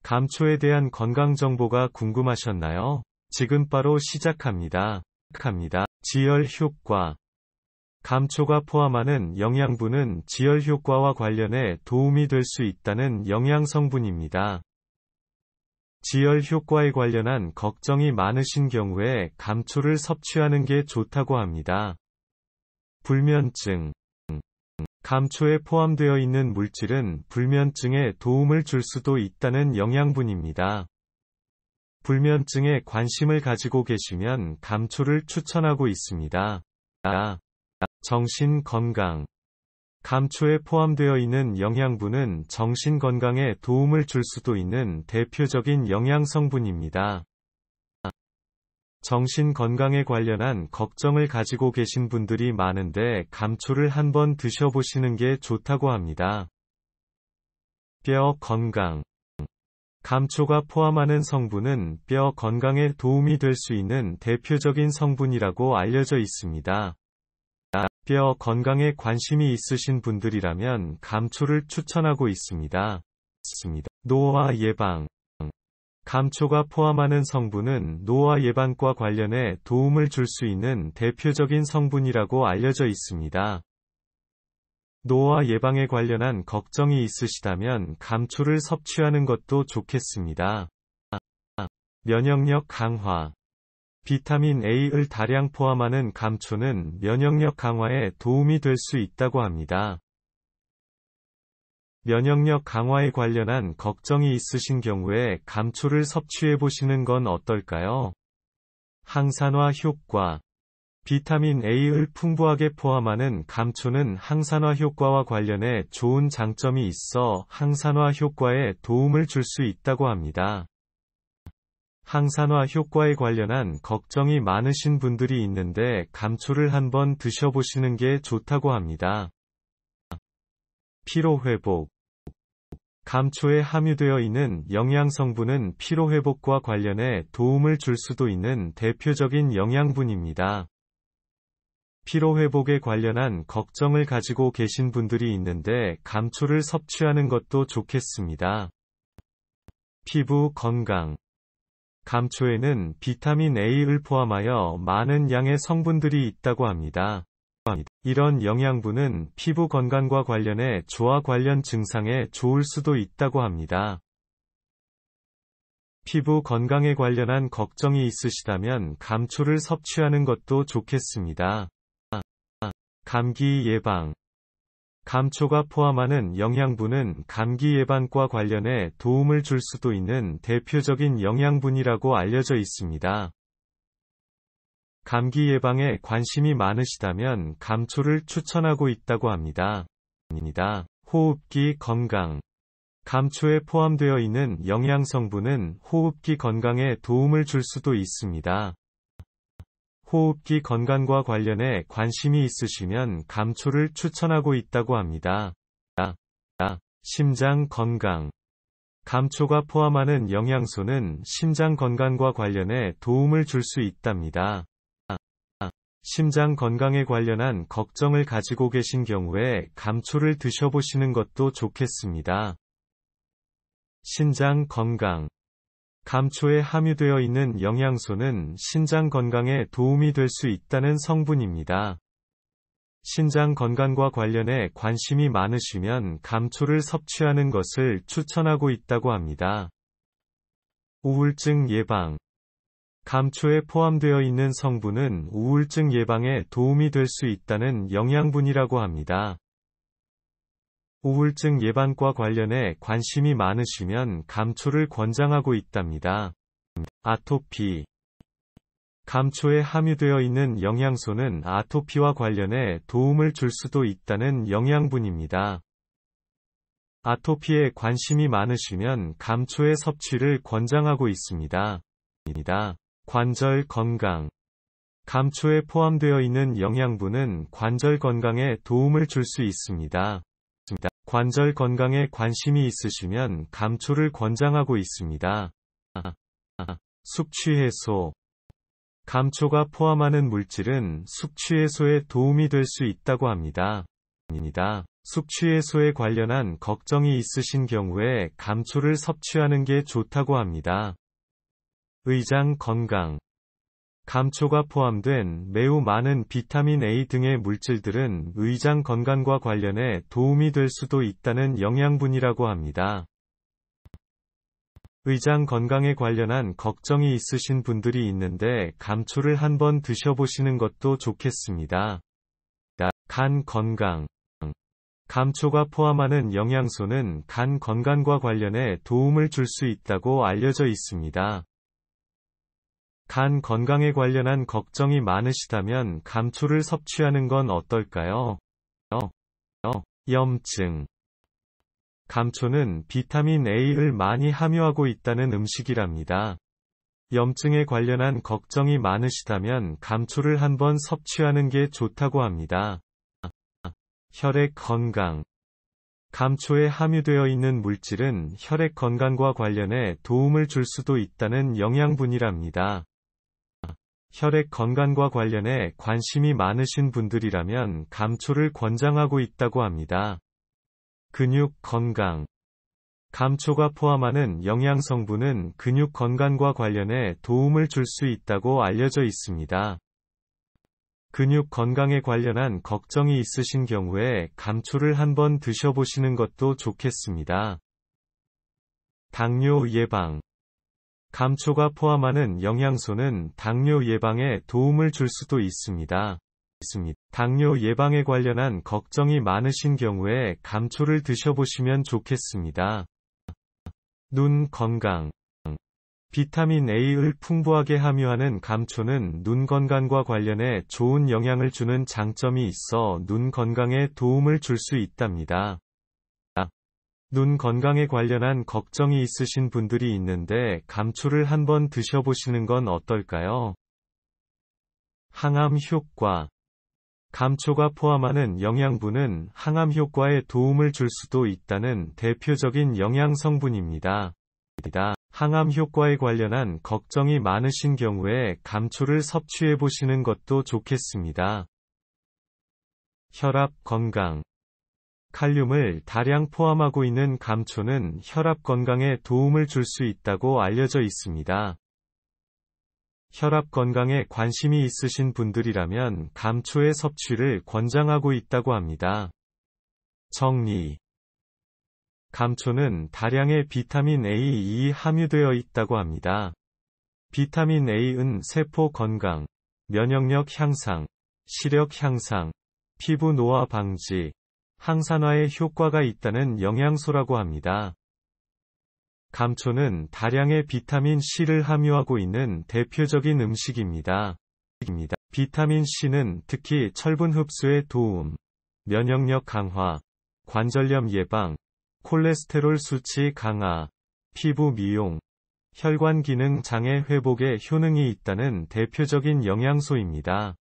감초에 대한 건강 정보가 궁금하셨나요? 지금 바로 시작합니다. 지혈 효과. 감초가 포함하는 영양분은 지혈 효과와 관련해 도움이 될 수 있다는 영양 성분입니다. 지혈 효과에 관련한 걱정이 많으신 경우에 감초를 섭취하는 게 좋다고 합니다. 불면증. 감초에 포함되어 있는 물질은 불면증에 도움을 줄 수도 있다는 영양분입니다. 불면증에 관심을 가지고 계시면 감초를 추천하고 있습니다. 정신 건강. 감초에 포함되어 있는 영양분은 정신 건강에 도움을 줄 수도 있는 대표적인 영양 성분입니다. 정신 건강에 관련한 걱정을 가지고 계신 분들이 많은데 감초를 한번 드셔보시는 게 좋다고 합니다. 뼈 건강. 감초가 포함하는 성분은 뼈 건강에 도움이 될 수 있는 대표적인 성분이라고 알려져 있습니다. 뼈 건강에 관심이 있으신 분들이라면 감초를 추천하고 있습니다. 노화 예방. 감초가 포함하는 성분은 노화 예방과 관련해 도움을 줄 수 있는 대표적인 성분이라고 알려져 있습니다. 노화 예방에 관련한 걱정이 있으시다면 감초를 섭취하는 것도 좋겠습니다. 면역력 강화. 비타민 A를 다량 포함하는 감초는 면역력 강화에 도움이 될 수 있다고 합니다. 면역력 강화에 관련한 걱정이 있으신 경우에 감초를 섭취해 보시는 건 어떨까요? 항산화 효과. 비타민 A를 풍부하게 포함하는 감초는 항산화 효과와 관련해 좋은 장점이 있어 항산화 효과에 도움을 줄 수 있다고 합니다. 항산화 효과에 관련한 걱정이 많으신 분들이 있는데 감초를 한번 드셔보시는 게 좋다고 합니다. 피로회복. 감초에 함유되어 있는 영양성분은 피로회복과 관련해 도움을 줄 수도 있는 대표적인 영양분입니다. 피로회복에 관련한 걱정을 가지고 계신 분들이 있는데 감초를 섭취하는 것도 좋겠습니다. 피부 건강. 감초에는 비타민 A를 포함하여 많은 양의 성분들이 있다고 합니다. 이런 영양분은 피부 건강과 관련해 조화 관련 증상에 좋을 수도 있다고 합니다. 피부 건강에 관련한 걱정이 있으시다면 감초를 섭취하는 것도 좋겠습니다. 감기 예방. 감초가 포함하는 영양분은 감기 예방과 관련해 도움을 줄 수도 있는 대표적인 영양분이라고 알려져 있습니다. 감기 예방에 관심이 많으시다면 감초를 추천하고 있다고 합니다. 호흡기 건강. 감초에 포함되어 있는 영양성분은 호흡기 건강에 도움을 줄 수도 있습니다. 호흡기 건강과 관련해 관심이 있으시면 감초를 추천하고 있다고 합니다. 심장 건강. 감초가 포함하는 영양소는 심장 건강과 관련해 도움을 줄 수 있답니다. 심장 건강에 관련한 걱정을 가지고 계신 경우에 감초를 드셔보시는 것도 좋겠습니다. 신장 건강. 감초에 함유되어 있는 영양소는 신장 건강에 도움이 될 수 있다는 성분입니다. 신장 건강과 관련해 관심이 많으시면 감초를 섭취하는 것을 추천하고 있다고 합니다. 우울증 예방. 감초에 포함되어 있는 성분은 우울증 예방에 도움이 될 수 있다는 영양분이라고 합니다. 우울증 예방과 관련해 관심이 많으시면 감초를 권장하고 있답니다. 아토피. 감초에 함유되어 있는 영양소는 아토피와 관련해 도움을 줄 수도 있다는 영양분입니다. 아토피에 관심이 많으시면 감초의 섭취를 권장하고 있습니다. 관절 건강. 감초에 포함되어 있는 영양분은 관절 건강에 도움을 줄 수 있습니다. 관절 건강에 관심이 있으시면 감초를 권장하고 있습니다. 숙취 해소. 감초가 포함하는 물질은 숙취 해소에 도움이 될 수 있다고 합니다. 숙취 해소에 관련한 걱정이 있으신 경우에 감초를 섭취하는 게 좋다고 합니다. 의장 건강. 감초가 포함된 매우 많은 비타민 A 등의 물질들은 의장 건강과 관련해 도움이 될 수도 있다는 영양분이라고 합니다. 의장 건강에 관련한 걱정이 있으신 분들이 있는데 감초를 한번 드셔보시는 것도 좋겠습니다. 간 건강. 감초가 포함하는 영양소는 간 건강과 관련해 도움을 줄 수 있다고 알려져 있습니다. 간 건강에 관련한 걱정이 많으시다면 감초를 섭취하는 건 어떨까요? 염증. 감초는 비타민 A를 많이 함유하고 있다는 음식이랍니다. 염증에 관련한 걱정이 많으시다면 감초를 한번 섭취하는 게 좋다고 합니다. 혈액 건강. 감초에 함유되어 있는 물질은 혈액 건강과 관련해 도움을 줄 수도 있다는 영양분이랍니다. 혈액 건강과 관련해 관심이 많으신 분들이라면 감초를 권장하고 있다고 합니다. 근육 건강. 감초가 포함하는 영양성분은 근육 건강과 관련해 도움을 줄 수 있다고 알려져 있습니다. 근육 건강에 관련한 걱정이 있으신 경우에 감초를 한번 드셔보시는 것도 좋겠습니다. 당뇨 예방. 감초가 포함하는 영양소는 당뇨 예방에 도움을 줄 수도 있습니다. 당뇨 예방에 관련한 걱정이 많으신 경우에 감초를 드셔보시면 좋겠습니다. 눈 건강. 비타민 A를 풍부하게 함유하는 감초는 눈 건강과 관련해 좋은 영향을 주는 장점이 있어 눈 건강에 도움을 줄 수 있답니다. 눈 건강에 관련한 걱정이 있으신 분들이 있는데 감초를 한번 드셔보시는 건 어떨까요? 항암 효과. 감초가 포함하는 영양분은 항암 효과에 도움을 줄 수도 있다는 대표적인 영양 성분입니다. 항암 효과에 관련한 걱정이 많으신 경우에 감초를 섭취해 보시는 것도 좋겠습니다. 혈압 건강. 칼륨을 다량 포함하고 있는 감초는 혈압 건강에 도움을 줄 수 있다고 알려져 있습니다. 혈압 건강에 관심이 있으신 분들이라면 감초의 섭취를 권장하고 있다고 합니다. 정리. 감초는 다량의 비타민 A2이 함유되어 있다고 합니다. 비타민 A는 세포 건강, 면역력 향상, 시력 향상, 피부 노화 방지, 항산화에 효과가 있다는 영양소라고 합니다. 감초는 다량의 비타민 C를 함유하고 있는 대표적인 음식입니다. 비타민 C는 특히 철분 흡수에 도움, 면역력 강화, 관절염 예방, 콜레스테롤 수치 강화, 피부 미용, 혈관 기능 장애 회복에 효능이 있다는 대표적인 영양소입니다.